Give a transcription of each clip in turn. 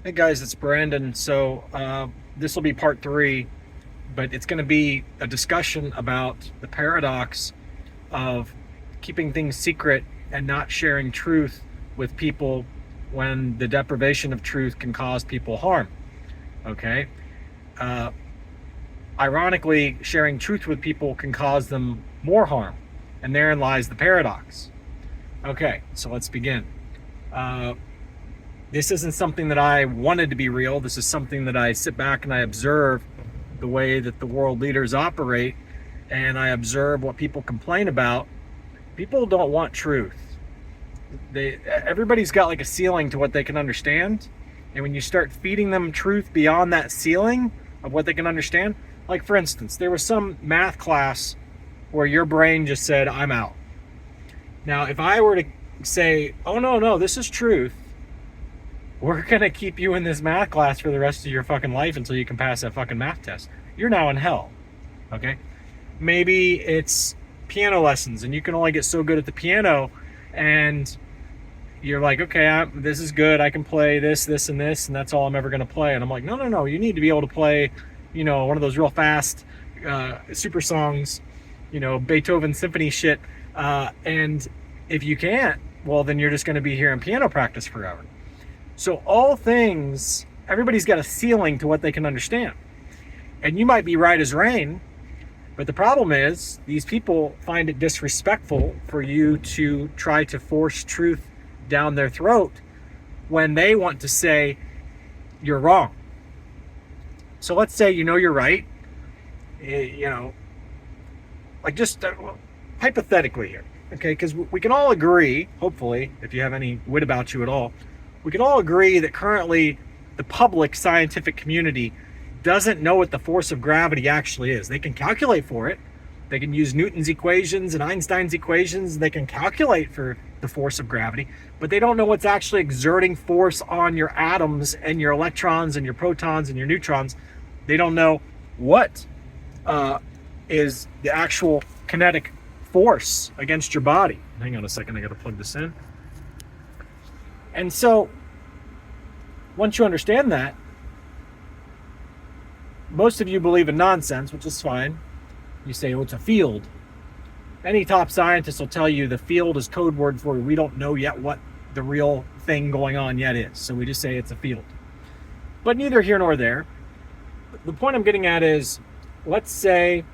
Hey guys, it's Brandon. This will be part three, but it's going to be a discussion about the paradox of keeping things secret and not sharing truth with people when the deprivation of truth can cause people harm. Okay? Uh, Ironically, sharing truth with people can cause them more harm, and therein lies the paradox. Okay, so let's begin. Uh, this isn't something that I wanted to be real. This is something that I sit back and I observe the way that the world leaders operate, and I observe what people complain about. People don't want truth. Everybody's got like a ceiling to what they can understand, and when you start feeding them truth beyond that ceiling of what they can understand, like for instance, there was some math class where your brain just said, "I'm out." Now, if I were to say, "Oh no, this is truth," we're gonna keep you in this math class for the rest of your fucking life until you can pass that fucking math test. You're now in hell. Okay? Maybe it's piano lessons and you can only get so good at the piano, and you're like, okay, this is good. I can play this, and this, and that's all I'm ever gonna play. And I'm like, no. You need to be able to play, one of those real fast super songs, Beethoven symphony shit. And if you can't, well, then you're just going to be here in piano practice forever. So all things, everybody's got a ceiling to what they can understand. And you might be right as rain, but the problem is these people find it disrespectful for you to try to force truth down their throat when they want to say you're wrong. So let's say you're right, like just hypothetically here, okay? Because we can all agree, hopefully, if you have any wit about you at all, we can all agree that currently the public scientific community doesn't know what the force of gravity actually is. They can calculate for it. They can use Newton's equations and Einstein's equations. They can calculate for the force of gravity, but they don't know what's actually exerting force on your atoms and your electrons and your protons and your neutrons. They don't know what is the actual kinetic force against your body. Hang on a second, I got to plug this in. And so, once you understand that, most of you believe in nonsense, which is fine. You say, oh, it's a field. Any top scientist will tell you the field is code word for we don't know yet what the real thing going on yet is. So we just say it's a field. But neither here nor there. The point I'm getting at is, let's say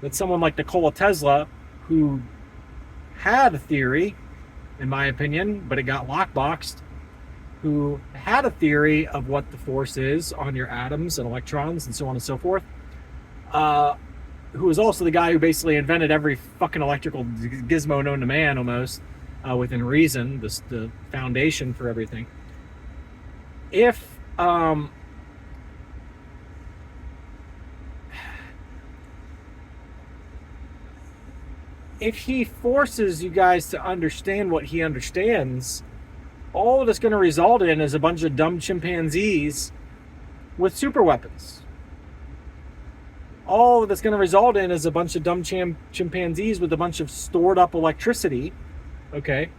that someone like Nikola Tesla, who had a theory, in my opinion, but it got lockboxed, who had a theory of what the force is on your atoms and electrons and so on and so forth, who was also the guy who basically invented every fucking electrical gizmo known to man almost, within reason, the foundation for everything. If he forces you guys to understand what he understands, all that's going to result in is a bunch of dumb chimpanzees with super weapons. All that's going to result in is a bunch of dumb chimpanzees with a bunch of stored up electricity. Okay.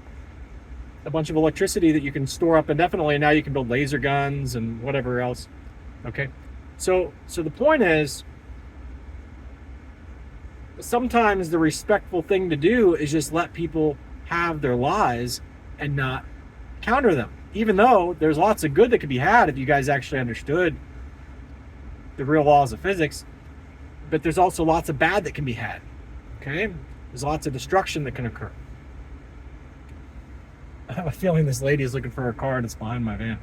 A bunch of electricity that you can store up indefinitely, and now you can build laser guns and whatever else. Okay. So the point is, sometimes the respectful thing to do is just let people have their lies and not counter them, even though there's lots of good that could be had if you guys actually understood the real laws of physics. But there's also lots of bad that can be had. Okay, there's lots of destruction that can occur. I have a feeling this lady is looking for her car and it's behind my van.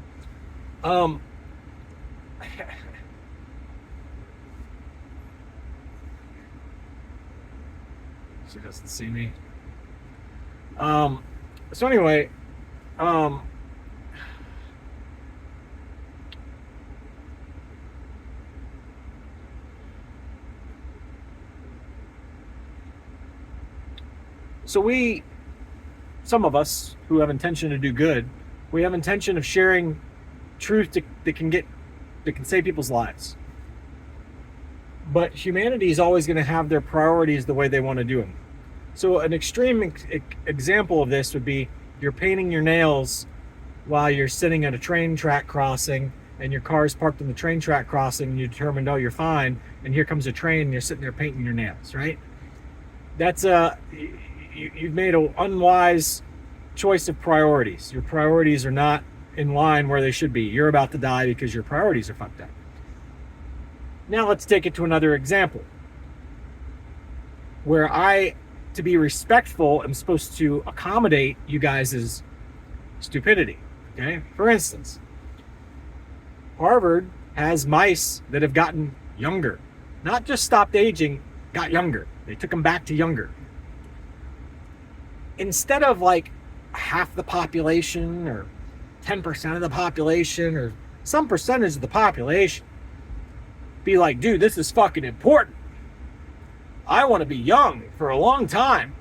She doesn't see me. So anyway, so some of us who have intention to do good, we have intention of sharing truth that can save people's lives. But humanity is always going to have their priorities the way they want to do them. So an extreme example of this would be you're painting your nails while you're sitting at a train track crossing and your car's parked in the train track crossing and you determined, oh, you're fine, and here comes a train and you're sitting there painting your nails, right? That's you've made an unwise choice of priorities. Your priorities are not in line where they should be. You're about to die because your priorities are fucked up. Now let's take it to another example where I, to be respectful, am supposed to accommodate you guys' stupidity. Okay? For instance, Harvard has mice that have gotten younger. Not just stopped aging, got younger. They took them back to younger. Instead of like half the population or 10% of the population or some percentage of the population be like, dude, this is fucking important. I want to be young for a long time.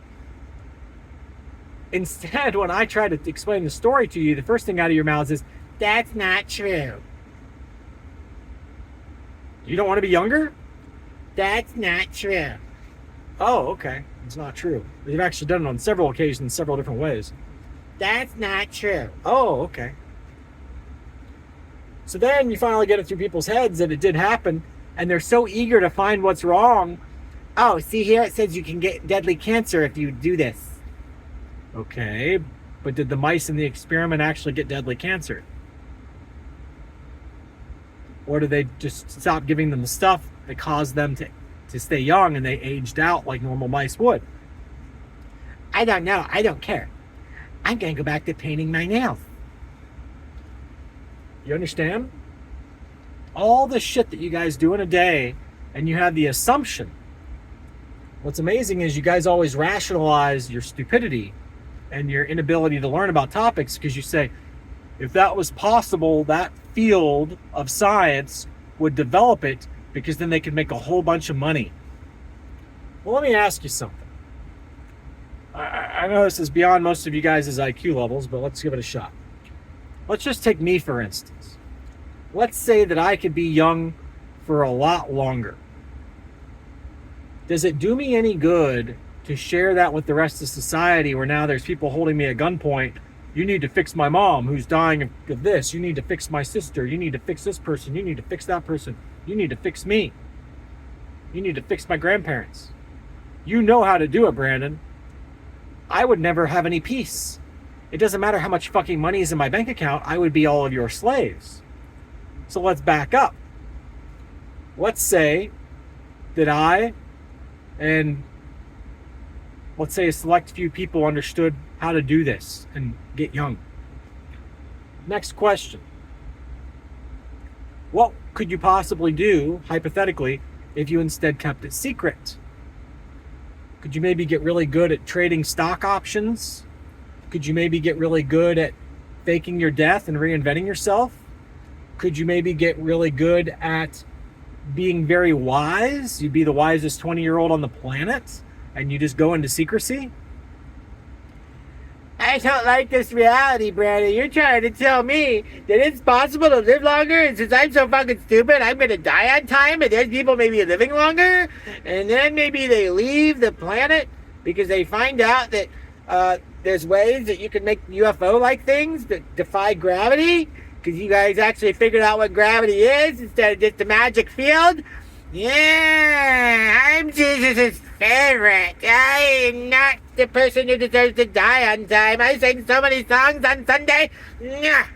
Instead, when I try to explain the story to you, the first thing out of your mouths is, that's not true. You don't want to be younger? That's not true. Oh, okay. It's not true. They've actually done it on several occasions, several different ways. That's not true. Oh, okay. So then you finally get it through people's heads that it did happen, and they're so eager to find what's wrong. Oh, see here, it says you can get deadly cancer if you do this. Okay, but did the mice in the experiment actually get deadly cancer? Or did they just stop giving them the stuff that caused them to stay young and they aged out like normal mice would? I don't know. I don't care. I'm going to go back to painting my nails. You understand? All the shit that you guys do in a day, and you have the assumption. What's amazing is you guys always rationalize your stupidity and your inability to learn about topics because you say, if that was possible, that field of science would develop it because then they could make a whole bunch of money. Well, let me ask you something. I know this is beyond most of you guys' IQ levels, but let's give it a shot. Let's just take me, for instance. Let's say that I could be young for a lot longer. Does it do me any good to share that with the rest of society where now there's people holding me at gunpoint? You need to fix my mom who's dying of this. You need to fix my sister. You need to fix this person. You need to fix that person. You need to fix me. You need to fix my grandparents. You know how to do it, Brandon. I would never have any peace. It doesn't matter how much fucking money is in my bank account. I would be all of your slaves. So let's back up. Let's say that I and let's say a select few people understood how to do this and get young. Next question. What could you possibly do, hypothetically, if you instead kept it secret? Could you maybe get really good at trading stock options? Could you maybe get really good at faking your death and reinventing yourself? Could you maybe get really good at being very wise? You'd be the wisest 20-year-old on the planet and you just go into secrecy? I don't like this reality, Brandon. You're trying to tell me that it's possible to live longer, and since I'm so fucking stupid, I'm going to die on time, and there's people maybe living longer, and then maybe they leave the planet because they find out that there's ways that you can make UFO-like things that defy gravity, because you guys actually figured out what gravity is instead of just a magic field. Yeah, I'm Jesus' favorite. I am not the person who deserves to die on time. I sing so many songs on Sunday. Nyah.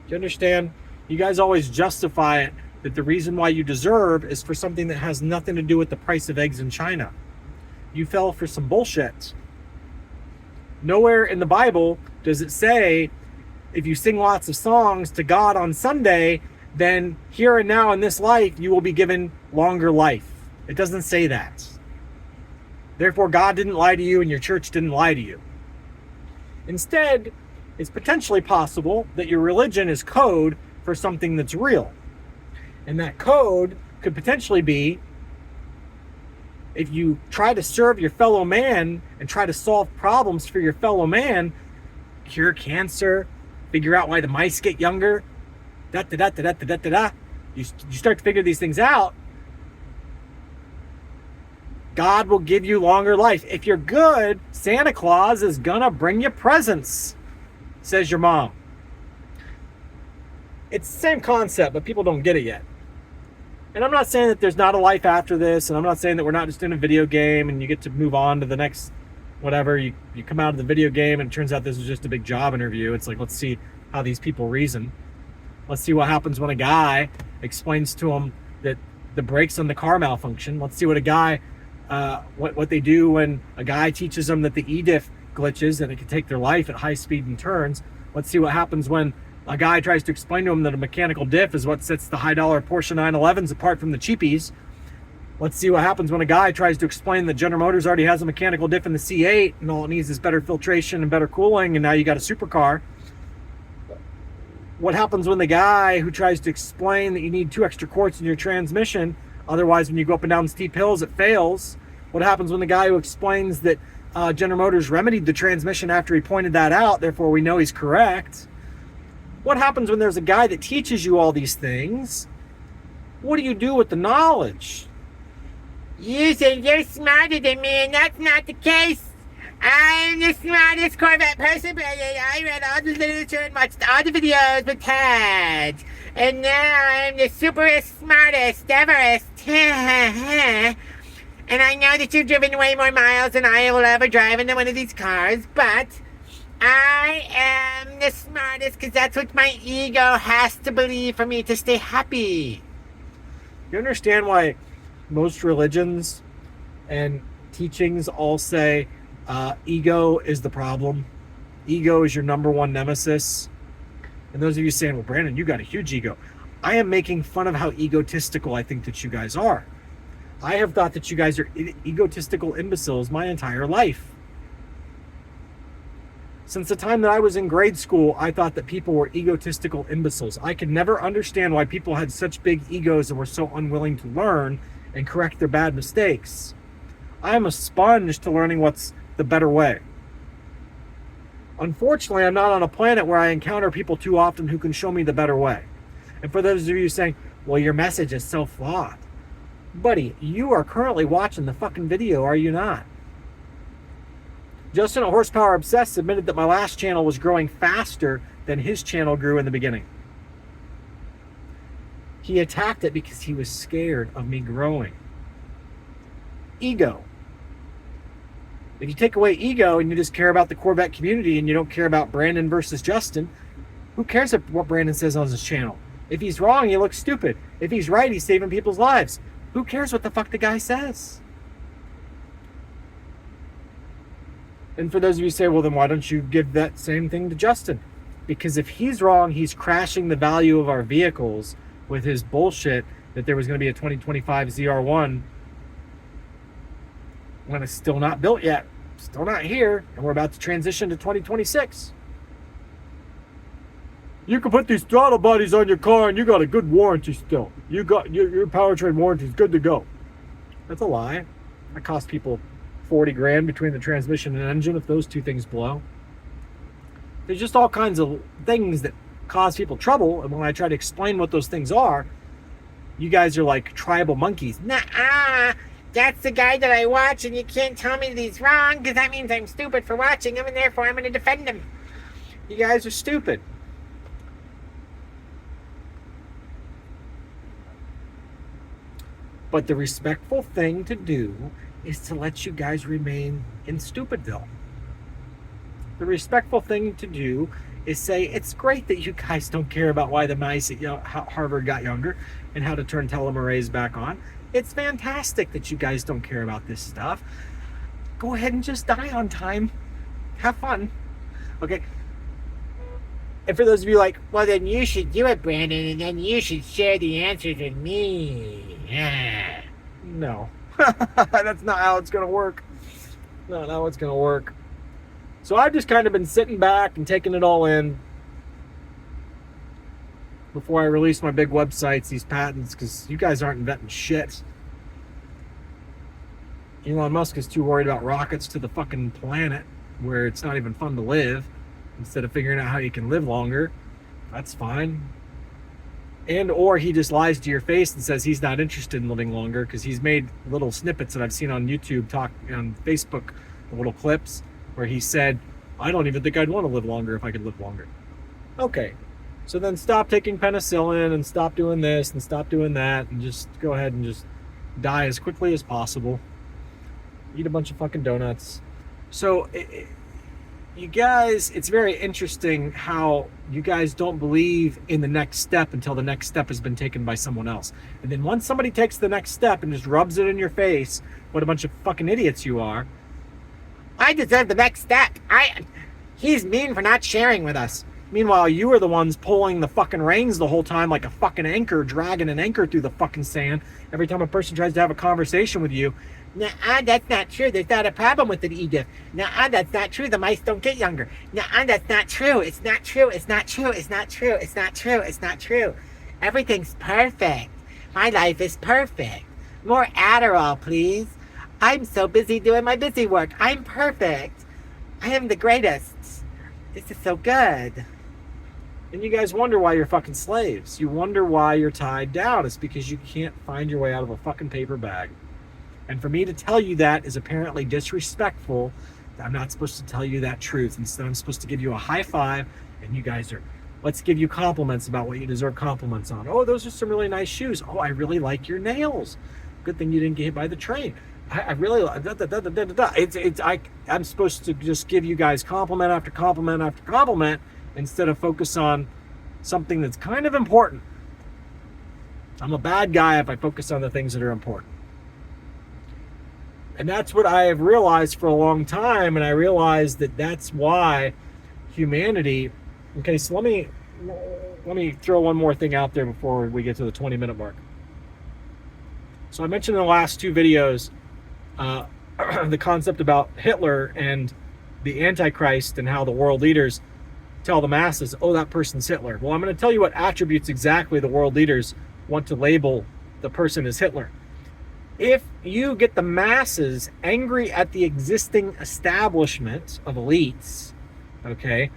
Do you understand? You guys always justify it that the reason why you deserve is for something that has nothing to do with the price of eggs in China. You fell for some bullshit. Nowhere in the Bible does it say if you sing lots of songs to God on Sunday, then here and now in this life, you will be given longer life. It doesn't say that. Therefore, God didn't lie to you and your church didn't lie to you. Instead, it's potentially possible that your religion is code for something that's real. And that code could potentially be if you try to serve your fellow man and try to solve problems for your fellow man, cure cancer, figure out why the mice get younger, you start to figure these things out, God will give you longer life. If you're good, Santa Claus is gonna bring you presents, says your mom. It's the same concept, but people don't get it yet. And I'm not saying that there's not a life after this, and I'm not saying that we're not just in a video game and you get to move on to the next whatever. You come out of the video game and it turns out this was just a big job interview. It's like, let's see how these people reason. Let's see what happens when a guy explains to them that the brakes on the car malfunction. Let's see what a guy, what they do when a guy teaches them that the e-diff glitches and it can take their life at high speed and turns. Let's see what happens when a guy tries to explain to him that a mechanical diff is what sets the high dollar Porsche 911s apart from the cheapies. Let's see what happens when a guy tries to explain that General Motors already has a mechanical diff in the C8 and all it needs is better filtration and better cooling, and now you got a supercar. What happens when the guy who tries to explain that you need 2 extra quarts in your transmission, otherwise when you go up and down steep hills it fails? What happens when the guy who explains that General Motors remedied the transmission after he pointed that out, therefore we know he's correct? What happens when there's a guy that teaches you all these things? What do you do with the knowledge? You say you're smarter than me, and that's not the case. I'm the smartest Corvette person, but I read all the literature and watched all the videos with Ted. And now I'm the superest, smartest, everest. And I know that you've driven way more miles than I will ever drive into one of these cars, but I am the smartest because that's what my ego has to believe for me to stay happy. You understand why most religions and teachings all say ego is the problem? Ego is your number one nemesis. And those of you saying, well, Brandon, you got a huge ego. I am making fun of how egotistical I think that you guys are. I have thought that you guys are egotistical imbeciles my entire life. Since the time that I was in grade school, I thought that people were egotistical imbeciles. I could never understand why people had such big egos and were so unwilling to learn and correct their bad mistakes. I am a sponge to learning what's the better way. Unfortunately, I'm not on a planet where I encounter people too often who can show me the better way. And for those of you saying, well, your message is so flawed. Buddy, you are currently watching the fucking video, are you not? Justin at Horsepower Obsessed admitted that my last channel was growing faster than his channel grew in the beginning. He attacked it because he was scared of me growing. Ego. If you take away ego and you just care about the Corvette community and you don't care about Brandon versus Justin, who cares what Brandon says on his channel? If he's wrong, he looks stupid. If he's right, he's saving people's lives. Who cares what the fuck the guy says? And for those of you who say, well, then why don't you give that same thing to Justin? Because if he's wrong, he's crashing the value of our vehicles with his bullshit that there was going to be a 2025 ZR1 when it's still not built yet, still not here, and we're about to transition to 2026. You can put these throttle bodies on your car and you got a good warranty still. You got your powertrain warranty is good to go. That's a lie. That costs people 40 grand between the transmission and engine if those two things blow. There's just all kinds of things that cause people trouble, and when I try to explain what those things are, you guys are like tribal monkeys. Nuh-uh. That's the guy that I watch, and you can't tell me that he's wrong, because that means I'm stupid for watching him, and therefore I'm going to defend him. You guys are stupid. But the respectful thing to do is to let you guys remain in Stupidville. The respectful thing to do is say, it's great that you guys don't care about why the mice at Harvard got younger and how to turn telomerase back on. It's fantastic that you guys don't care about this stuff. Go ahead and just die on time. Have fun. Okay? And for those of you like, well, then you should do it, Brandon, and then you should share the answers with me. Yeah. No. That's not how it's going to work. Not how it's going to work. So I've just kind of been sitting back and taking it all in before I release my big websites, these patents, because you guys aren't inventing shit. Elon Musk is too worried about rockets to the fucking planet where it's not even fun to live, instead of figuring out how you can live longer. That's fine. and or he just lies to your face and says he's not interested in living longer, because he's made little snippets that I've seen on YouTube, talk on Facebook, little clips where he said, I don't even think I'd want to live longer if I could live longer. Okay, so then stop taking penicillin and stop doing this and stop doing that and just go ahead and just die as quickly as possible. Eat a bunch of fucking donuts. So you guys, it's very interesting how you guys don't believe in the next step until the next step has been taken by someone else. And then once somebody takes the next step and just rubs it in your face, what a bunch of fucking idiots you are. I deserve the next step. He's mean for not sharing with us. Meanwhile, you are the ones pulling the fucking reins the whole time like a fucking anchor, dragging an anchor through the fucking sand every time a person tries to have a conversation with you. Nuh-uh, that's not true. There's not a problem with it either. Nuh-uh, that's not true. The mice don't get younger. Nuh-uh, that's not true. It's not true. It's not true. It's not true. It's not true. It's not true. Everything's perfect. My life is perfect. More Adderall, please. I'm so busy doing my busy work. I'm perfect. I am the greatest. This is so good. And you guys wonder why you're fucking slaves. You wonder why you're tied down. It's because you can't find your way out of a fucking paper bag. And for me to tell you that is apparently disrespectful. I'm not supposed to tell you that truth. Instead, I'm supposed to give you a high five, and you guys are, let's give you compliments about what you deserve compliments on. Oh, those are some really nice shoes. Oh, I really like your nails. Good thing you didn't get hit by the train. I really, I'm supposed to just give you guys compliment after compliment after compliment instead of focus on something that's kind of important. I'm a bad guy if I focus on the things that are important. And that's what I have realized for a long time, and I realized that that's why humanity... Okay, so let me throw one more thing out there before we get to the 20-minute mark. So I mentioned in the last two videos the concept about Hitler and the Antichrist and how the world leaders tell the masses, oh, that person's Hitler. Well, I'm going to tell you what attributes exactly the world leaders want to label the person as Hitler. If you get the masses angry at the existing establishment of elites, okay,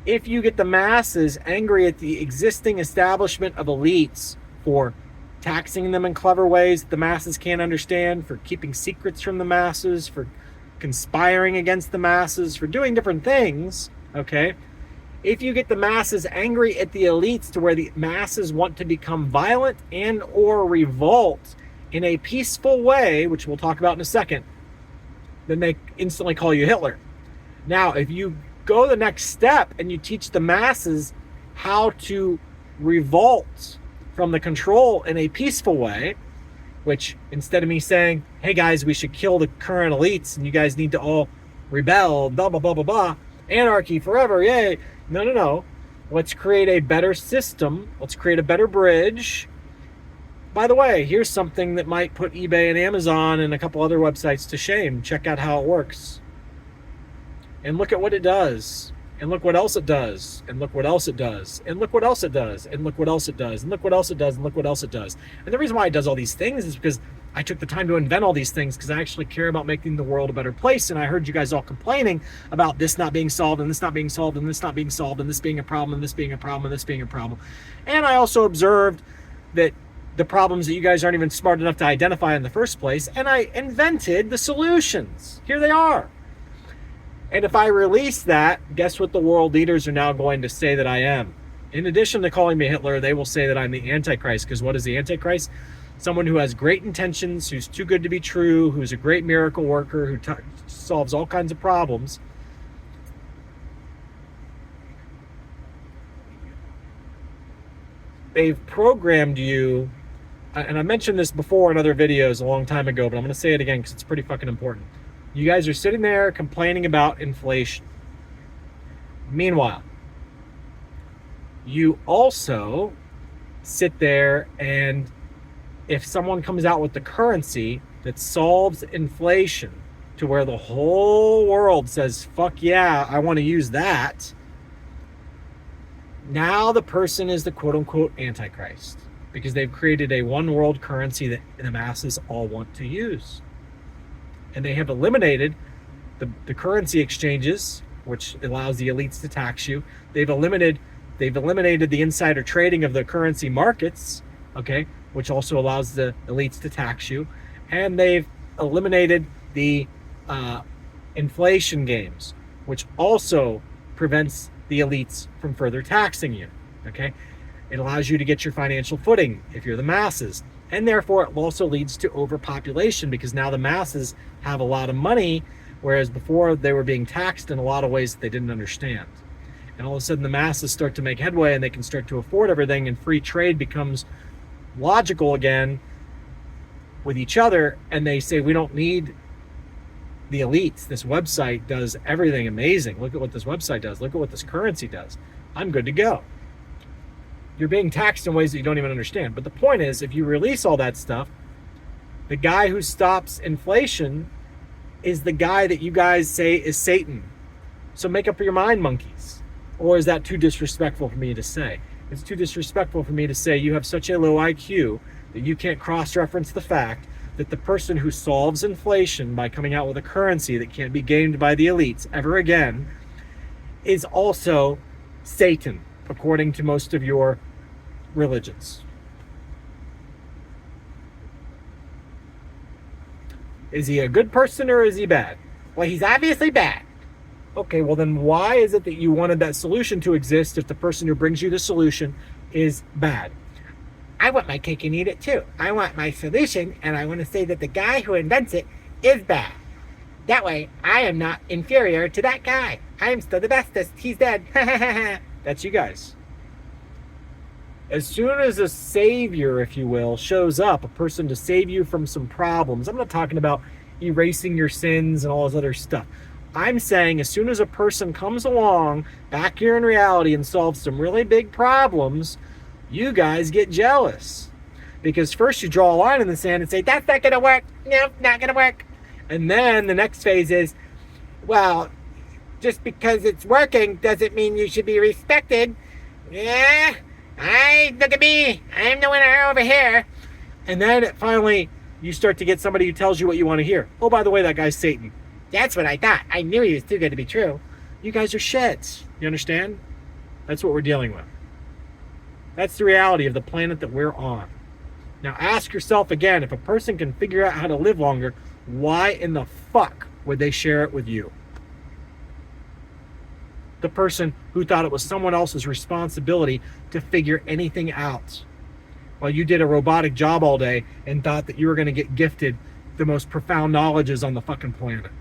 if you get the masses angry at the existing establishment of elites for taxing them in clever ways that the masses can't understand, for keeping secrets from the masses, for conspiring against the masses, for doing different things, okay, if you get the masses angry at the elites to where the masses want to become violent and or revolt in a peaceful way, which we'll talk about in a second, then they instantly call you Hitler. Now, if you go the next step and you teach the masses how to revolt from the control in a peaceful way, which instead of me saying, hey guys, we should kill the current elites and you guys need to all rebel, blah, blah, blah, blah, blah, anarchy forever, yay. No. Let's create a better system. Let's create a better bridge. By the way, here's something that might put eBay and Amazon and a couple other websites to shame. Check out how it works. And look at what it does. And look what else it does. And look what else it does. And look what else it does. And look what else it does. And look what else it does. And look what else it does. And the reason why it does all these things is because I took the time to invent all these things because I actually care about making the world a better place. And I heard you guys all complaining about this not being solved and this not being solved and this not being solved and this being a problem and this being a problem and this being a problem. And I also observed that the problems that you guys aren't even smart enough to identify in the first place. And I invented the solutions. Here they are. And if I release that, guess what the world leaders are now going to say that I am? In addition to calling me Hitler, they will say that I'm the Antichrist. Because what is the Antichrist? Someone who has great intentions, who's too good to be true, who's a great miracle worker, who solves all kinds of problems. They've programmed you, and I mentioned this before in other videos a long time ago, but I'm going to say it again because it's pretty fucking important. You guys are sitting there complaining about inflation. Meanwhile, you also sit there and if someone comes out with the currency that solves inflation to where the whole world says, fuck yeah, I want to use that, now the person is the quote-unquote Antichrist because they've created a one world currency that the masses all want to use. And they have eliminated the currency exchanges, which allows the elites to tax you. They've eliminated They've eliminated the insider trading of the currency markets, okay, which also allows the elites to tax you. And they've eliminated the inflation games, which also prevents the elites from further taxing you, okay? It allows you to get your financial footing if you're the masses. And therefore, it also leads to overpopulation because now the masses have a lot of money, whereas before they were being taxed in a lot of ways that they didn't understand. And all of a sudden, the masses start to make headway and they can start to afford everything, and free trade becomes logical again with each other. And they say, we don't need the elites. This website does everything amazing. Look at what this website does. Look at what this currency does. I'm good to go. You're being taxed in ways that you don't even understand. But the point is, if you release all that stuff, the guy who stops inflation is the guy that you guys say is Satan. So make up your mind, monkeys. Or is that too disrespectful for me to say? It's too disrespectful for me to say you have such a low IQ that you can't cross-reference the fact that the person who solves inflation by coming out with a currency that can't be gamed by the elites ever again is also Satan, according to most of your religions. Is he a good person or is he bad? Well, he's obviously bad. Okay, well then why is it that you wanted that solution to exist if the person who brings you the solution is bad? I want my cake and eat it too. I want my solution, and I want to say that the guy who invents it is bad. That way, I am not inferior to that guy. I am still the bestest. He's dead. That's you guys. As soon as a savior, if you will, shows up, a person to save you from some problems, I'm not talking about erasing your sins and all this other stuff. I'm saying as soon as a person comes along back here in reality and solves some really big problems, you guys get jealous. Because first you draw a line in the sand and say, that's not going to work. Nope, not going to work. And then the next phase is, well, just because it's working doesn't mean you should be respected. Yeah, look at me. I'm the winner over here. And then finally, you start to get somebody who tells you what you want to hear. Oh, by the way, that guy's Satan. That's what I thought. I knew he was too good to be true. You guys are shits. You understand? That's what we're dealing with. That's the reality of the planet that we're on. Now ask yourself again, if a person can figure out how to live longer, why in the fuck would they share it with you? The person who thought it was someone else's responsibility to figure anything out, while you did a robotic job all day and thought that you were going to get gifted the most profound knowledges on the fucking planet.